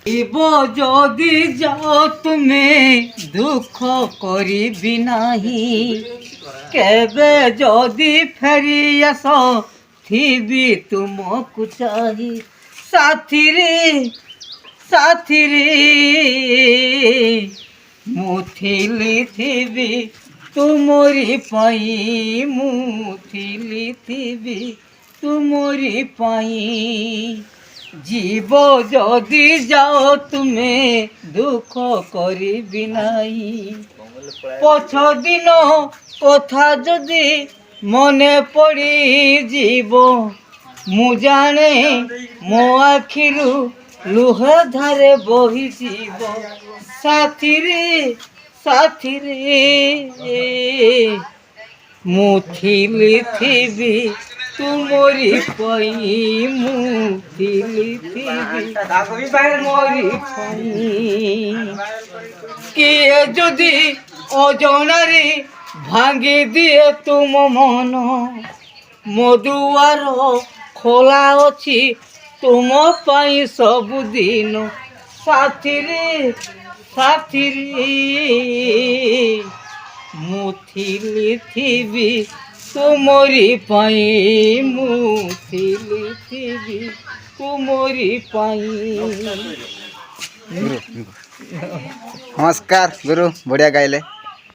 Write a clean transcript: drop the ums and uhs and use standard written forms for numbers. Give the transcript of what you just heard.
জীব যদি যাও তুমি দুঃখ করিবি নাহি, কেবে যদি ফেরি আস থিবি তুমকু চাহি। সাথীরে সাথীরে ମୁଁ ଥିବି ତୁମରି ପାଇଁ, ମୁଁ ଥିବି ତୁମରି ପାଇଁ। জীব যদি যাও তুমি দুঃখ করিবি নাই। পছ দিন কথা যদি মনে পড়ি ଯିବ, ମୁଁ ଜାଣେ ମୋ ଆଖିରୁ ଲୁହ ଧାରେ ବହିଯିବ। ସାଥିରେ ସାଥିରେ ମୁଁ ଥିବି ତୁମରି ପାଇଁ, ମୁଁ ଥିବି ତୁମରି ପାଇଁ। କିଏ ଯଦି ଅଜଣାରେ ଭାଙ୍ଗି ଦିଏ ତୁମ ମନ, ମୋ ଦୁଆର ଖୋଲା ଅଛି ତୁମ ପାଇଁ ସବୁଦିନ। ସାଥିରେ ସାଥିରେ ମୁଁ ଥିବି ତୁମରି ପାଇଁ, ମୁଁ ଥିବି ତୁମରି ପାଇଁ। नमस्कार गुरु, बढ़िया गाइले।